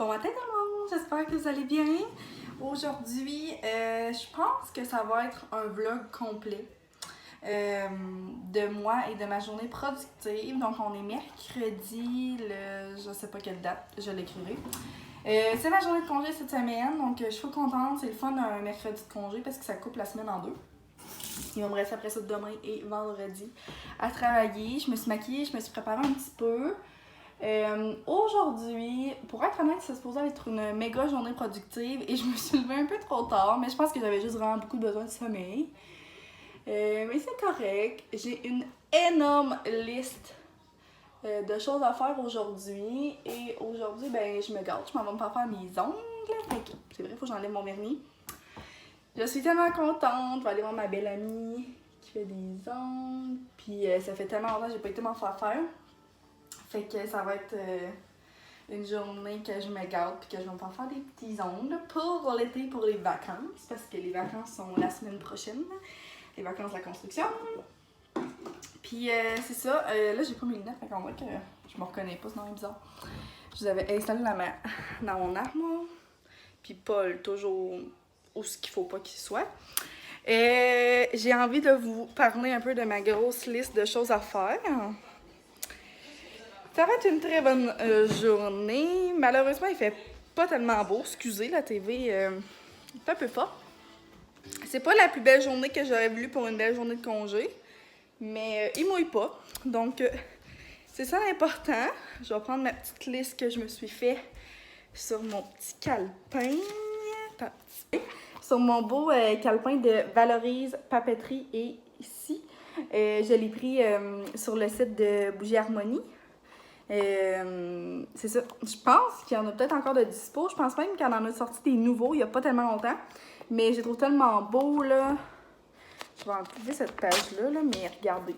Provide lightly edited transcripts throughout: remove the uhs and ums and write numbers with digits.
Bon matin tout le monde, j'espère que vous allez bien. Aujourd'hui, je pense que ça va être un vlog complet de moi et de ma journée productive. Donc on est mercredi, je sais pas quelle date, je l'écrirai. C'est ma journée de congé cette semaine, donc je suis contente. C'est le fun un mercredi de congé parce que ça coupe la semaine en deux. Il va me rester après ça demain et vendredi à travailler. Je me suis maquillée, je me suis préparée un petit peu. Aujourd'hui, pour être honnête, c'est supposé être une méga journée productive et je me suis levée un peu trop tard, mais je pense que j'avais juste vraiment beaucoup besoin de sommeil. Mais c'est correct. J'ai une énorme liste de choses à faire aujourd'hui et aujourd'hui, ben, je me gâte, je m'en vais me faire mes ongles. C'est vrai, il faut que j'enlève mon vernis. Je suis tellement contente, je vais aller voir ma belle amie qui fait des ongles, puis ça fait tellement longtemps que j'ai pas été m'en faire faire. Fait que ça va être une journée que je me gâte puis que je vais me faire des petits ongles pour l'été, pour les vacances, parce que les vacances sont la semaine prochaine, les vacances de la construction. Puis c'est ça, là j'ai pas mes lunettes, fait qu'on voit que je me reconnais pas, c'est vraiment bizarre. Je les avais installées dans mon armoire, puis Paul toujours où ce qu'il faut pas qu'il soit. J'ai envie de vous parler un peu de ma grosse liste de choses à faire. Ça va être une très bonne journée. Malheureusement, il fait pas tellement beau. Excusez, la TV est un peu forte. C'est pas la plus belle journée que j'aurais voulu pour une belle journée de congé. Mais il mouille pas. Donc, c'est ça l'important. Je vais prendre ma petite liste que je me suis fait sur mon petit calepin. Sur mon beau calepin de Valorise Papeterie. Et ici, je l'ai pris sur le site de Bougie Harmonie. C'est ça. Je pense qu'il y en a peut-être encore de dispo. Je pense même qu'il y en a sorti des nouveaux il n'y a pas tellement longtemps. Mais je les trouve tellement beaux, là. Je vais enlever cette page-là, là, mais regardez.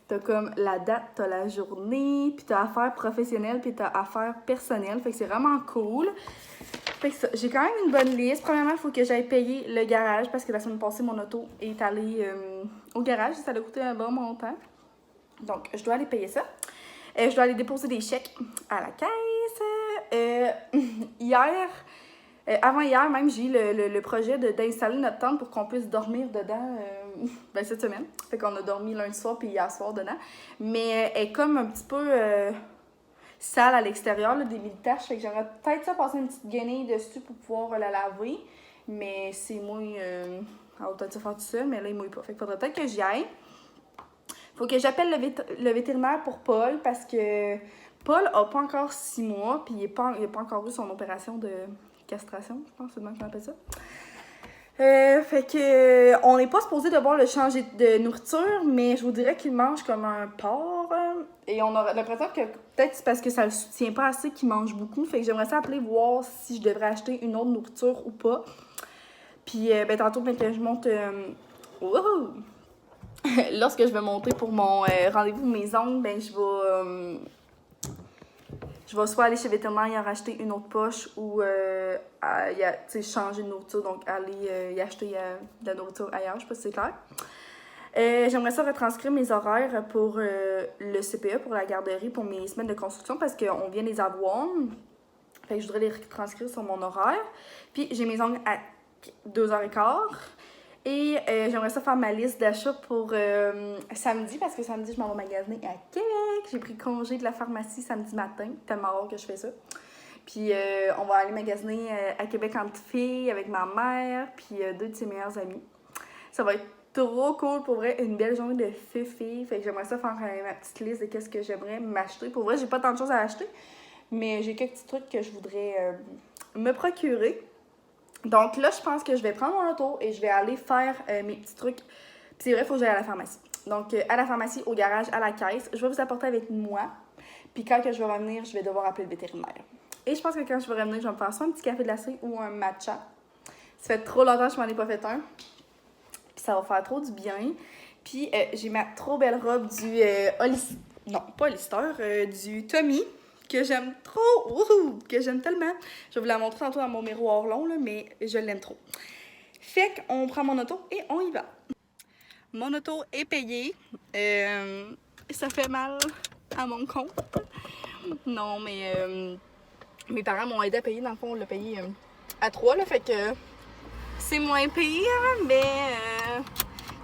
T'as comme la date, t'as la journée, puis t'as affaires professionnelles, puis t'as affaires personnelles. Fait que c'est vraiment cool. Fait que ça, j'ai quand même une bonne liste. Premièrement, il faut que j'aille payer le garage parce que la semaine passée, mon auto est allée au garage. Ça a coûté un bon montant. Donc, je dois aller payer ça. Je dois aller déposer des chèques à la caisse. Avant-hier même, j'ai eu le projet d'installer notre tente pour qu'on puisse dormir dedans cette semaine. Fait qu'on a dormi lundi soir puis hier soir dedans. Mais elle est comme un petit peu sale à l'extérieur, là, des mille taches. Fait que j'aimerais peut-être ça passer une petite guenille dessus pour pouvoir la laver. Mais c'est mouille. Elle va peut-être se faire tout seul, mais là, il mouille pas. Fait qu'il faudrait peut-être que j'y aille. Faut que j'appelle le vétérinaire pour Paul parce que Paul a pas encore 6 mois puis il a pas encore eu son opération de castration, je pense, c'est le nom qu'on appelle ça. Fait que on n'est pas supposé devoir le changer de nourriture, mais je vous dirais qu'il mange comme un porc. Et on a l'impression que peut-être c'est parce que ça le soutient pas assez qu'il mange beaucoup. Fait que j'aimerais ça appeler voir si je devrais acheter une autre nourriture ou pas. Puis tantôt, que je monte... Wouhou! Lorsque je vais monter pour mon rendez-vous de mes ongles, ben je vais soit aller chez le vétérinaire et en racheter une autre poche ou changer de nourriture, donc aller y acheter de la nourriture ailleurs, je sais pas si c'est clair. J'aimerais ça retranscrire mes horaires pour le CPE, pour la garderie, pour mes semaines de construction parce qu'on vient les avoir. Fait que je voudrais les retranscrire sur mon horaire. Puis j'ai mes ongles à 2h15. Et j'aimerais ça faire ma liste d'achats pour samedi, parce que samedi, je m'en vais magasiner à Québec. J'ai pris congé de la pharmacie samedi matin, tellement rare que je fais ça. Puis on va aller magasiner à Québec en petite fille avec ma mère, puis deux de ses meilleures amies. Ça va être trop cool, pour vrai, une belle journée de fifi. Fait que j'aimerais ça faire ma petite liste de qu'est-ce que j'aimerais m'acheter. Pour vrai, j'ai pas tant de choses à acheter, mais j'ai quelques petits trucs que je voudrais me procurer. Donc là, je pense que je vais prendre mon auto et je vais aller faire mes petits trucs. Puis c'est vrai, il faut que j'aille à la pharmacie. Donc à la pharmacie, au garage, à la caisse, je vais vous apporter avec moi. Puis quand que je vais revenir, je vais devoir appeler le vétérinaire. Et je pense que quand je vais revenir, je vais me faire soit un petit café glacé ou un matcha. Ça fait trop longtemps que je m'en ai pas fait un. Puis ça va faire trop du bien. Puis j'ai ma trop belle robe du du Tommy. Que j'aime trop, que j'aime tellement. Je vais vous la montrer tantôt dans mon miroir long, là, mais je l'aime trop. Fait qu'on prend mon auto et on y va. Mon auto est payée. Ça fait mal à mon compte. Non, mais Mes parents m'ont aidé à payer, dans le fond, on l'a payé à 3, là, fait que c'est moins pire, mais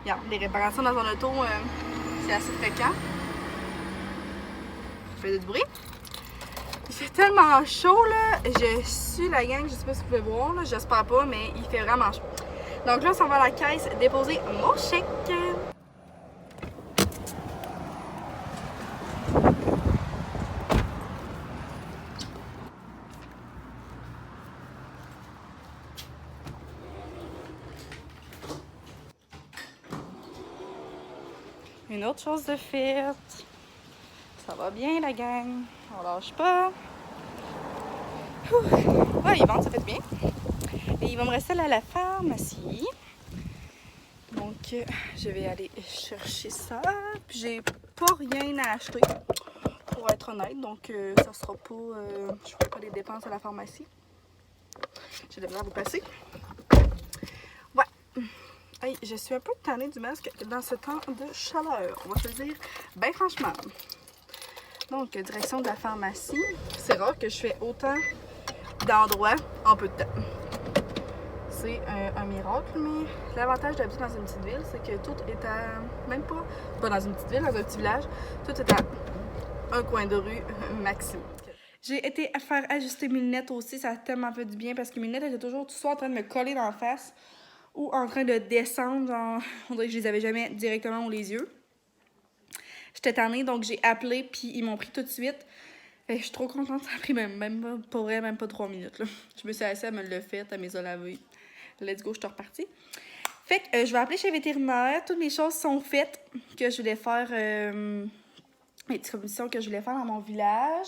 regarde, les réparations dans un auto, c'est assez fréquent. Ça fait du bruit. Il fait tellement chaud, là, je suis la gang, je sais pas si vous pouvez voir, là, j'espère pas, mais il fait vraiment chaud. Donc là, on s'en va à la caisse déposer mon chèque. Une autre chose de faite. Ça va bien, la gang. On lâche pas. Ouais, il vend, ça fait bien. Et il va me rester là à la pharmacie. Donc, je vais aller chercher ça. Puis, j'ai pas rien à acheter, pour être honnête. Donc, ça sera pas... je ferai pas des dépenses à la pharmacie. J'ai de la vous passer. Ouais. Hey, je suis un peu tannée du masque dans ce temps de chaleur. On va se le dire bien franchement. Donc, direction de la pharmacie. C'est rare que je fais autant d'endroits en peu de temps. C'est un miracle, mais l'avantage d'habiter dans une petite ville, c'est que tout est à... Même pas dans une petite ville, dans un petit village, tout est à un coin de rue maximum. J'ai été à faire ajuster mes lunettes aussi, ça a tellement fait du bien parce que mes lunettes étaient toujours soit en train de me coller dans la face ou en train de descendre, genre, on dirait que je les avais jamais directement aux les yeux. J'étais tannée, donc j'ai appelé, puis ils m'ont pris tout de suite. Et je suis trop contente, ça a pris même pas, pour vrai, même pas 3 minutes. Là. Je me suis assise, elle me l'a fait, elle me les a lavés. Let's go, je suis repartie. Fait que je vais appeler chez le vétérinaire. Toutes mes choses sont faites que je voulais faire. Les petites commissions que je voulais faire dans mon village.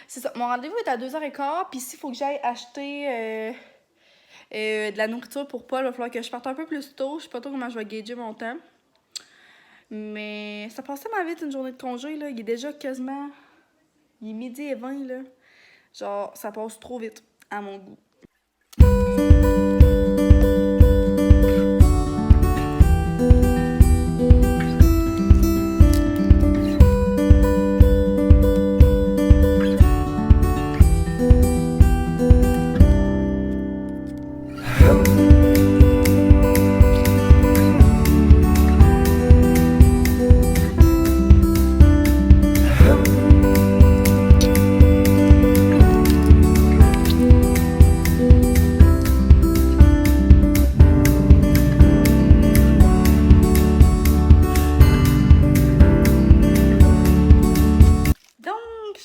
C'est ça. Mon rendez-vous est à 2h15. Puis s'il faut que j'aille acheter de la nourriture pour Paul, il va falloir que je parte un peu plus tôt. Je sais pas trop comment je vais gager mon temps. Mais ça passe tellement vite une journée de congé. Là. Il est déjà quasiment. Il est 12h20. Là. Genre, ça passe trop vite à mon goût.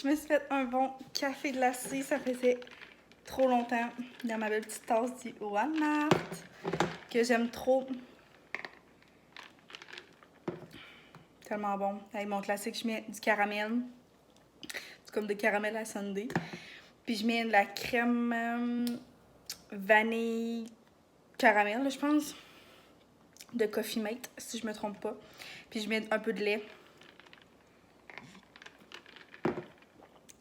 Je me suis fait un bon café glacé, ça faisait trop longtemps, dans ma belle petite tasse du Walmart, que j'aime trop. Tellement bon. Avec mon classique, je mets du caramel, c'est comme de caramel à sundae. Puis je mets de la crème vanille caramel, là, je pense, de Coffee Mate, si je me trompe pas. Puis je mets un peu de lait.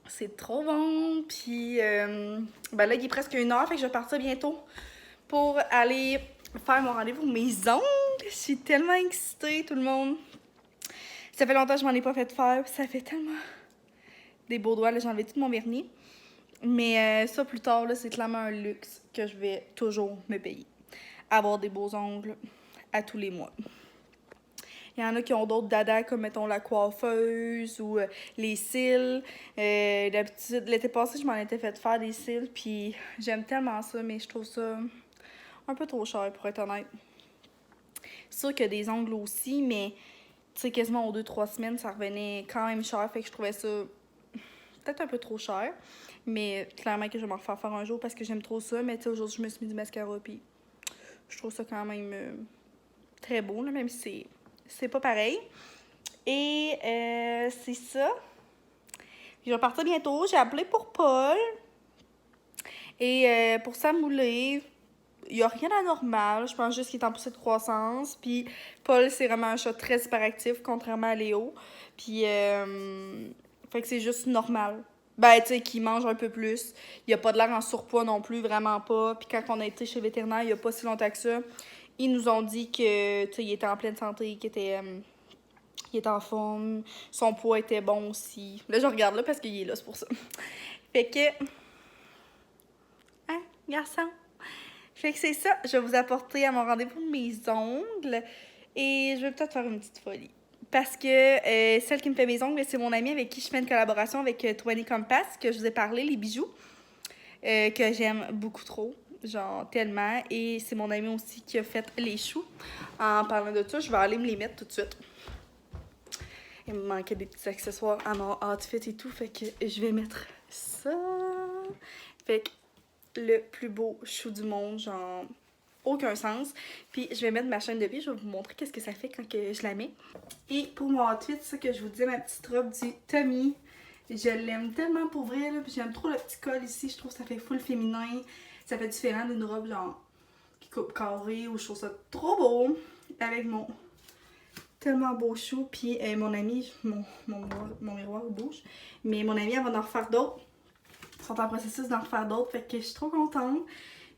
C'est trop bon. Puis ben là, il est presque 1h, fait que je vais partir bientôt pour aller faire mon rendez-vous. Mes ongles, je suis tellement excitée, tout le monde. Ça fait longtemps que je m'en ai pas fait faire. Ça fait tellement des beaux doigts. Là, j'ai enlevé tout mon vernis. Mais ça, plus tard, là, c'est clairement un luxe que je vais toujours me payer. Avoir des beaux ongles à tous les mois. Il y en a qui ont d'autres dada, comme mettons la coiffeuse ou les cils. D'habitude, l'été passé, je m'en étais fait faire des cils, puis j'aime tellement ça, mais je trouve ça un peu trop cher, pour être honnête. C'est sûr qu'il y a des ongles aussi, mais tu sais, quasiment aux 2-3 semaines, ça revenait quand même cher, fait que je trouvais ça peut-être un peu trop cher. Mais clairement que je vais m'en refaire faire un jour parce que j'aime trop ça. Mais tu sais, aujourd'hui, je me suis mis du mascara, puis je trouve ça quand même très beau, là, même si c'est pas pareil. Et c'est ça. Je vais partir bientôt. J'ai appelé pour Paul. Et pour s'amouler, il n'y a rien d'anormal. Je pense juste qu'il est en poussée de croissance. Puis Paul, c'est vraiment un chat très hyperactif, contrairement à Léo. Puis, fait que c'est juste normal. Ben, tu sais, qu'il mange un peu plus. Il a pas de l'air en surpoids non plus, vraiment pas. Puis quand on a été chez le vétérinaire, il y a pas si longtemps que ça, ils nous ont dit que, tu sais, il était en pleine santé, qu'il était... il était en forme, son poids était bon aussi. Là, je regarde là parce qu'il est là, c'est pour ça. Fait que garçon. Fait que c'est ça, je vais vous apporter à mon rendez-vous mes ongles et je vais peut-être faire une petite folie. Parce que celle qui me fait mes ongles, c'est mon amie avec qui je fais une collaboration avec 20 Compass, que je vous ai parlé, les bijoux, que j'aime beaucoup trop, genre tellement. Et c'est mon amie aussi qui a fait les choux. En parlant de ça, je vais aller me les mettre tout de suite. Il me manquait des petits accessoires à mon outfit et tout, fait que je vais mettre ça. Fait que le plus beau chou du monde, genre aucun sens. Puis je vais mettre ma chaîne de vie, je vais vous montrer qu'est-ce que ça fait quand que je la mets. Et pour mon outfit, c'est ça que je vous disais, ma petite robe du Tommy. Je l'aime tellement pour vrai, là, puis j'aime trop le petit col ici, je trouve que ça fait full féminin. Ça fait différent d'une robe genre qui coupe carré, ou je trouve ça trop beau. Avec mon tellement beau chou, puis mon ami, mon miroir bouge. Mais mon ami, elle va en refaire d'autres. Ils sont en processus d'en refaire d'autres, fait que je suis trop contente.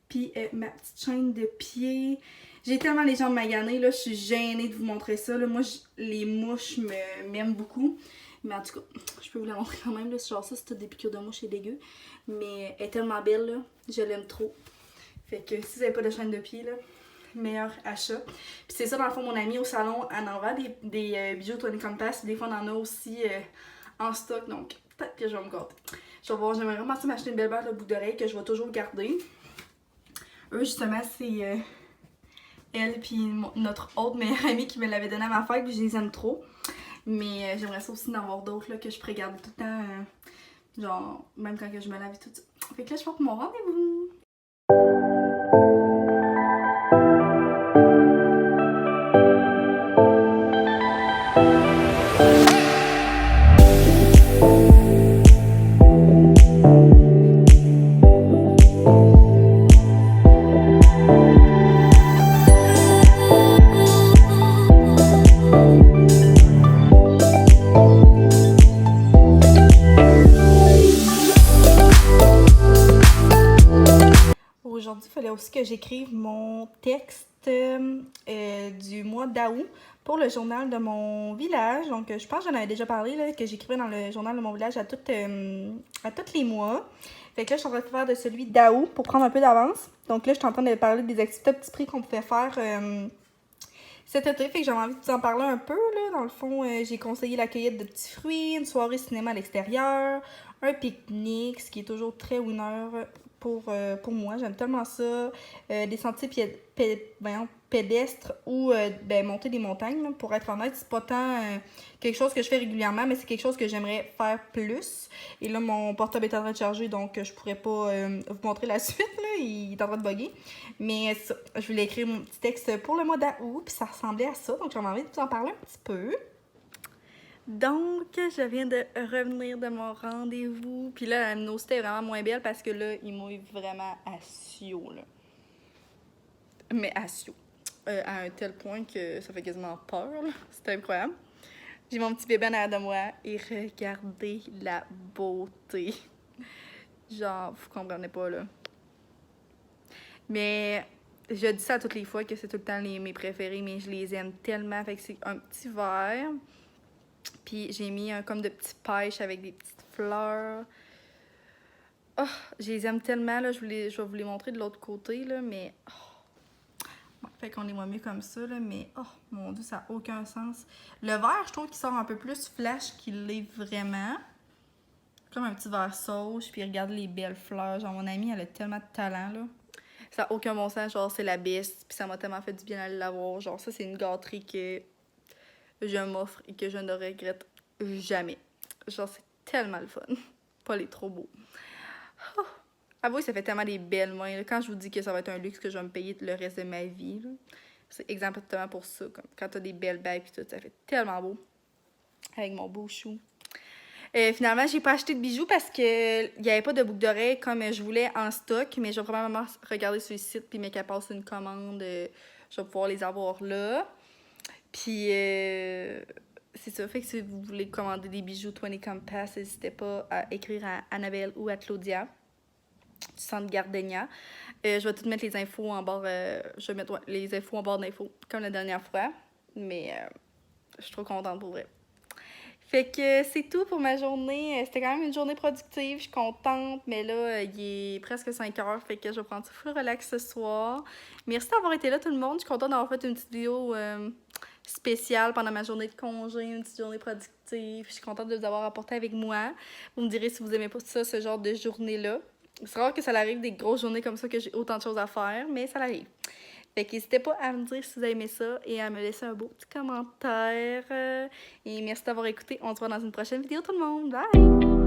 Puis ma petite chaîne de pied. J'ai tellement les jambes maganées, là, je suis gênée de vous montrer ça. Là. Moi, les mouches m'aiment beaucoup. Mais en tout cas, je peux vous la montrer quand même. Là. Genre ça, c'est toutes des piqûres de mouches et dégueu. Mais elle est tellement belle, là. Je l'aime trop. Fait que si vous n'avez pas de chaîne de pied, là, meilleur achat. Puis c'est ça, dans le fond, mon amie au salon, elle en vend des bijoux 20 Compass. Des fois, on en a aussi en stock. Donc, peut-être que je vais me gâter. Je vais voir, j'aimerais vraiment m'acheter une belle bague de boucle d'oreille que je vais toujours garder. Eux, justement, c'est elle puis notre autre meilleure amie qui me l'avait donné à ma fête, puis je les aime trop. Mais j'aimerais ça aussi d'en avoir d'autres que je pourrais garder tout le temps, genre, même quand que je me lave et tout ça. Fait que là, je porte mon rendez-vous. Aujourd'hui, il fallait aussi que j'écrive mon texte du mois d'août pour le journal de mon village. Donc, je pense que j'en avais déjà parlé, là, que j'écrivais dans le journal de mon village à tous les mois. Fait que là, je suis en train de faire de celui d'août pour prendre un peu d'avance. Donc là, je suis en train de parler des activités à petit prix qu'on pouvait faire cet été. Fait que j'avais envie de vous en parler un peu, là. Dans le fond, j'ai conseillé la cueillette de petits fruits, une soirée cinéma à l'extérieur, un pique-nique, ce qui est toujours très winner pour moi. J'aime tellement ça. Des sentiers pédestres ou monter des montagnes. Là. Pour être honnête, c'est pas tant quelque chose que je fais régulièrement, mais c'est quelque chose que j'aimerais faire plus. Et là, mon portable est en train de charger, donc je pourrais pas vous montrer la suite. Là. Il est en train de bugger. Mais ça, je voulais écrire mon petit texte pour le mois d'août, puis ça ressemblait à ça. Donc j'avais envie de vous en parler un petit peu. Donc, je viens de revenir de mon rendez-vous. Puis là, la luminosité est vraiment moins belle parce que là, il mouille vraiment à Sio, là. Mais à Sio. À un tel point que ça fait quasiment peur, là. C'est incroyable. J'ai mon petit bébé en arrière de moi et regardez la beauté. Genre, vous comprenez pas, là. Mais je dis ça toutes les fois que c'est tout le temps mes préférés, mais je les aime tellement. Fait que c'est un petit verre. Puis j'ai mis comme de petites pêches avec des petites fleurs. Oh, je les aime tellement, là. Je vais vous les montrer de l'autre côté, là, mais... Oh. Bon, fait qu'on les voit mieux comme ça, là, mais... Oh, mon Dieu, ça n'a aucun sens. Le vert, je trouve qu'il sort un peu plus flash qu'il l'est vraiment. Comme un petit vert sauge, puis regarde les belles fleurs. Genre, mon amie, elle a tellement de talent, là. Ça n'a aucun bon sens, genre, c'est la best. Puis ça m'a tellement fait du bien d'aller l'avoir. Genre, ça, c'est une gâterie que je m'offre et que je ne regrette jamais. Genre, c'est tellement le fun. Pas les trop beaux. Oh. Avouez, ça fait tellement des belles mains. Là. Quand je vous dis que ça va être un luxe que je vais me payer le reste de ma vie, c'est exactement pour ça. Comme quand t'as des belles bagues et tout, ça fait tellement beau. Avec mon beau chou. Finalement, j'ai pas acheté de bijoux parce qu'il n'y avait pas de boucle d'oreille comme je voulais en stock. Mais je vais probablement regarder sur le site puis mais qu'elle passe une commande. Je vais pouvoir les avoir là. Puis, c'est ça. Fait que si vous voulez commander des bijoux 20 Compass, n'hésitez pas à écrire à Annabelle ou à Claudia du centre Gardenia. Je vais tout mettre les infos en barre. Je vais mettre les infos en barre d'infos comme la dernière fois. Mais je suis trop contente pour vrai. Fait que c'est tout pour ma journée. C'était quand même une journée productive, je suis contente, mais là, il est presque 5 heures, fait que je vais prendre ça full relax ce soir. Merci d'avoir été là tout le monde, je suis contente d'avoir fait une petite vidéo spéciale pendant ma journée de congé, une petite journée productive. Je suis contente de vous avoir apporté avec moi. Vous me direz si vous aimez pas ça, ce genre de journée-là. C'est rare que ça arrive des grosses journées comme ça que j'ai autant de choses à faire, mais ça arrive. Fait que n'hésitez pas à me dire si vous avez aimé ça et à me laisser un beau petit commentaire. Et merci d'avoir écouté. On se voit dans une prochaine vidéo tout le monde. Bye!